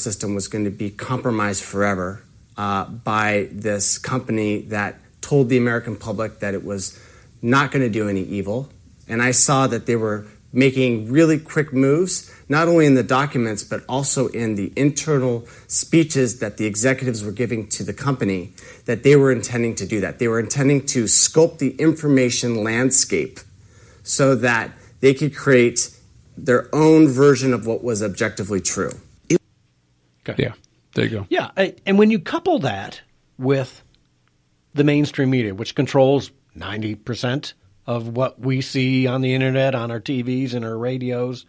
system was going to be compromised forever by this company that told the American public that it was not going to do any evil. And I saw that they were making really quick moves, not only in the documents, but also in the internal speeches that the executives were giving to the company, that they were intending to do that. They were intending to sculpt the information landscape so that they could create their own version of what was objectively true. Okay. Yeah, there you go. Yeah, and when you couple that with the mainstream media, which controls 90% of what we see on the internet, on our TVs and our radios,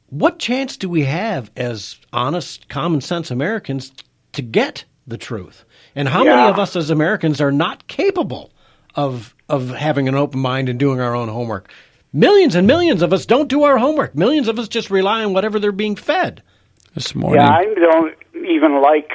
what chance do we have as honest, common sense Americans to get the truth? And how many of us as Americans are not capable of having an open mind and doing our own homework? Millions and millions of us don't do our homework. Millions of us just rely on whatever they're being fed. This morning. Yeah, I don't even like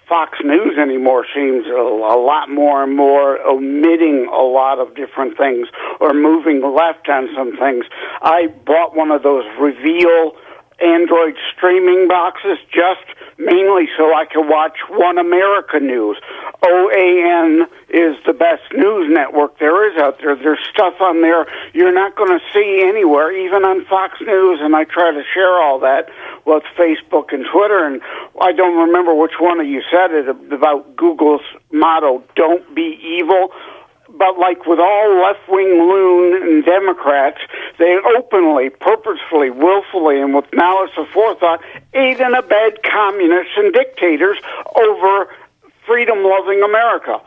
Fox News anymore. Seems a lot more and more omitting a lot of different things or moving left on some things. I bought one of those Reveal Android streaming boxes just mainly so I could watch One America News. OAN is the best news network there is out there. There's stuff on there you're not going to see anywhere, even on Fox News, and I try to share all that with Facebook and Twitter. And I don't remember which one of you said it about Google's motto, "Don't be evil." But like with all left-wing loon and Democrats, they openly, purposefully, willfully, and with malice aforethought aid and abet communists and dictators over freedom-loving America.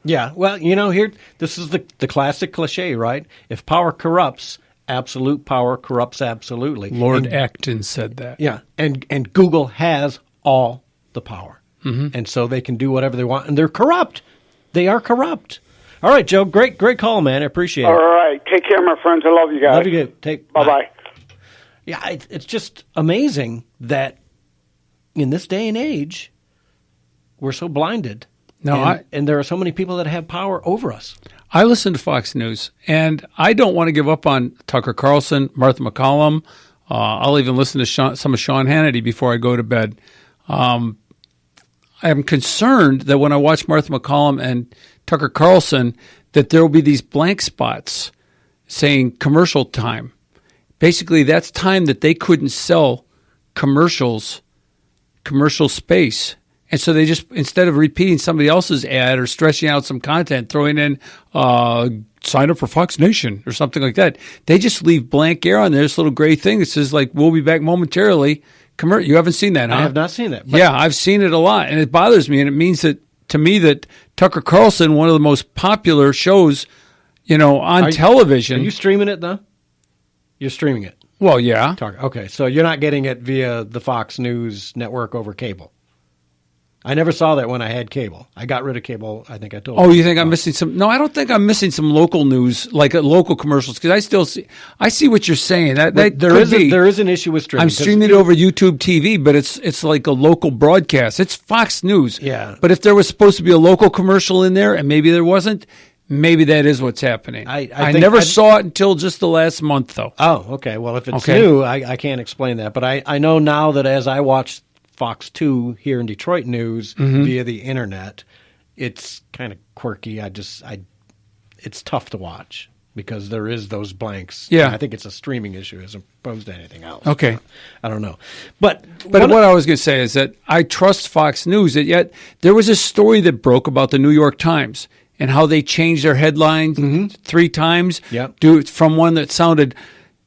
Yeah, well, here, this is the classic cliche, right? If power corrupts, absolute power corrupts absolutely. Lord Acton said that. Yeah, and Google has all the power. Mm-hmm. And so they can do whatever they want, and they're corrupt. They are corrupt. All right, Joe, great call, man. I appreciate it. All right, take care, my friends. I love you guys. Love you. Bye-bye. Yeah, it's just amazing that in this day and age, we're so blinded. And there are so many people that have power over us. I listen to Fox News, and I don't want to give up on Tucker Carlson, Martha McCallum. I'll even listen to some of Sean Hannity before I go to bed. I am concerned that when I watch Martha McCallum and Tucker Carlson, that there will be these blank spots saying commercial time. Basically, that's time that they couldn't sell commercial space. And so they just, instead of repeating somebody else's ad or stretching out some content, throwing in sign up for Fox Nation or something like that, they just leave blank air on there, this little gray thing that says, like, we'll be back momentarily. You haven't seen that, huh? I have not seen that. Yeah, I've seen it a lot, and it bothers me, and it means that, to me, that Tucker Carlson, one of the most popular shows, on television. Are you streaming it, though? You're streaming it? Well, yeah. Okay, so you're not getting it via the Fox News network over cable. I never saw that when I had cable. I got rid of cable, I think I told you. Oh, you think I'm missing some? No, I don't think I'm missing some local news, like local commercials, because I see what you're saying. There is an issue with streaming. I'm streaming it over YouTube TV, but it's like a local broadcast. It's Fox News. Yeah. But if there was supposed to be a local commercial in there, and maybe there wasn't, maybe that is what's happening. I never saw it until just the last month, though. Oh, okay. Well, if it's new, I can't explain that. But I know now that as I watch Fox 2 here in Detroit News via the internet, it's kind of quirky. It's tough to watch because there is those blanks. Yeah. And I think it's a streaming issue as opposed to anything else. Okay. I don't know. But what I was going to say is that I trust Fox News, and yet there was a story that broke about the New York Times and how they changed their headlines 3 times from one that sounded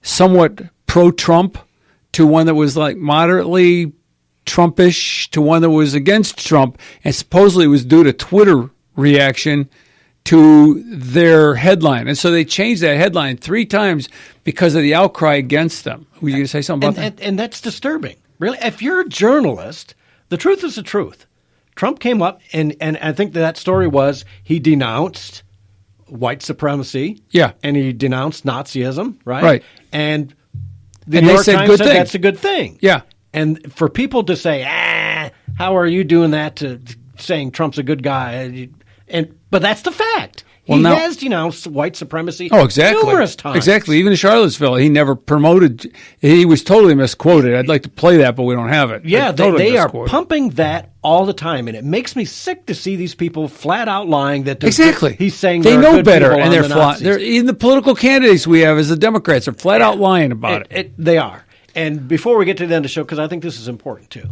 somewhat pro-Trump to one that was like moderately Trumpish to one that was against Trump, and supposedly it was due to Twitter reaction to their headline. And so they changed that headline 3 times because of the outcry against them. Were you going to say something about that? And that's disturbing. Really, if you're a journalist, the truth is the truth. Trump came up, and I think that story was he denounced white supremacy. Yeah. And he denounced Nazism, right? Right. And the New York Times said that's a good thing. Yeah. And for people to say, how are you doing that to saying Trump's a good guy? But that's the fact. Well, he now, has denounced white supremacy exactly. numerous times. Exactly. Even in Charlottesville, he never promoted. He was totally misquoted. I'd like to play that, but we don't have it. Yeah, Totally they are misquoted. pumping that all the time, and it makes me sick to see these people flat out lying that Exactly. he's saying they there are know good better, people and on they're the flat. Nazis. They're even the political candidates we have as the Democrats are flat out lying about it. They are. And before we get to the end of the show, because I think this is important too,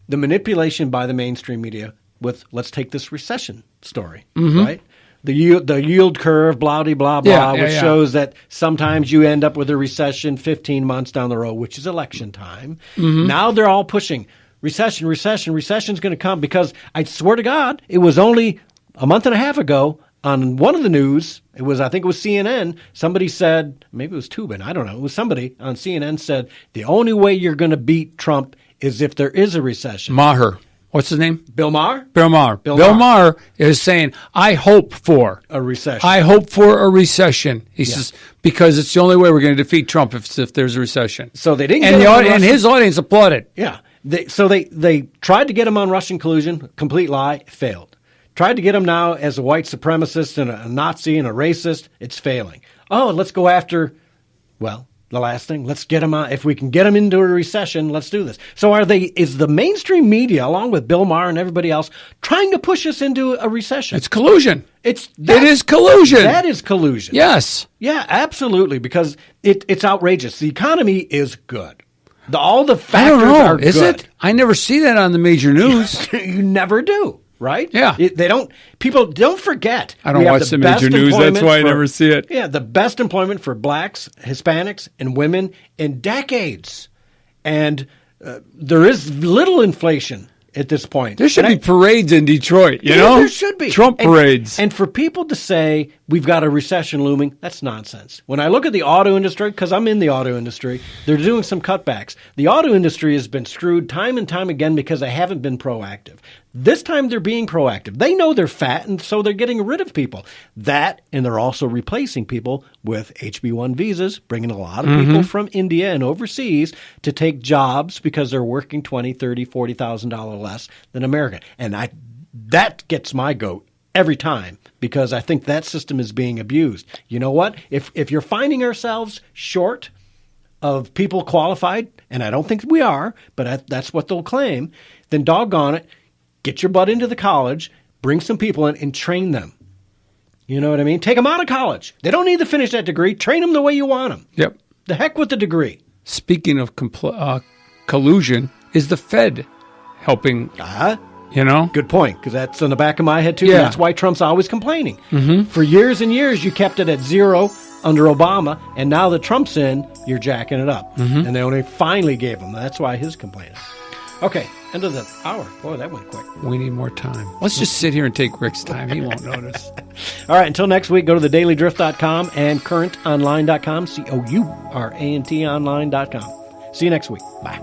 the manipulation by the mainstream media with, let's take this recession story, right? The yield curve, blah, which shows that sometimes you end up with a recession 15 months down the road, which is election time. Now they're all pushing recession's going to come, because I swear to God, it was only a month and a half ago on one of the news, I think it was CNN, somebody said, maybe it was Tubin, I don't know, it was somebody on CNN said, the only way you're going to beat Trump is if there is a recession. Maher. What's his name? Bill Maher? Bill Maher. Bill Maher is saying, I hope for a recession. I hope for a recession. He says, because it's the only way we're going to defeat Trump if there's a recession. So they didn't and his audience applauded. Yeah. They tried to get him on Russian collusion, complete lie, failed. Tried to get him now as a white supremacist and a Nazi and a racist, it's failing. Oh, let's go after, well, the last thing, let's get him out. If we can get him into a recession, let's do this. So is the mainstream media, along with Bill Maher and everybody else, trying to push us into a recession? It's collusion. It is collusion. That is collusion. Yes. Yeah, absolutely, because it's outrageous. The economy is good. All the factors are good. Is it? I never see that on the major news. You never do. Right? Yeah. People don't forget. I don't watch the major news. That's why I never see it. Yeah, the best employment for blacks, Hispanics, and women in decades. And there is little inflation at this point. There should be parades in Detroit, you know? There should be. Trump parades. And for people to say we've got a recession looming, that's nonsense. When I look at the auto industry, because I'm in the auto industry, they're doing some cutbacks. The auto industry has been screwed time and time again because they haven't been proactive. This time they're being proactive. They know they're fat, and so they're getting rid of people. That, and they're also replacing people with HB1 visas, bringing a lot of people from India and overseas to take jobs because they're working $20,000, $30,000, $40,000 less than America. And that gets my goat every time, because I think that system is being abused. You know what? If you're finding ourselves short of people qualified, and I don't think we are, but that's what they'll claim, then doggone it, get your butt into the college, bring some people in, and train them. You know what I mean? Take them out of college. They don't need to finish that degree. Train them the way you want them. Yep. The heck with the degree. Speaking of collusion, is the Fed helping? You know? Good point, because that's in the back of my head, too. Yeah. That's why Trump's always complaining. For years and years, you kept it at zero under Obama, and now that Trump's in, you're jacking it up. And they only finally gave him. That's why his complaining. Okay, end of the hour. Boy, that went quick. We need more time. Let's just sit here and take Rick's time. He won't notice. All right, until next week, go to thedailydrift.com and currentonline.com, COURANT online.com. See you next week. Bye.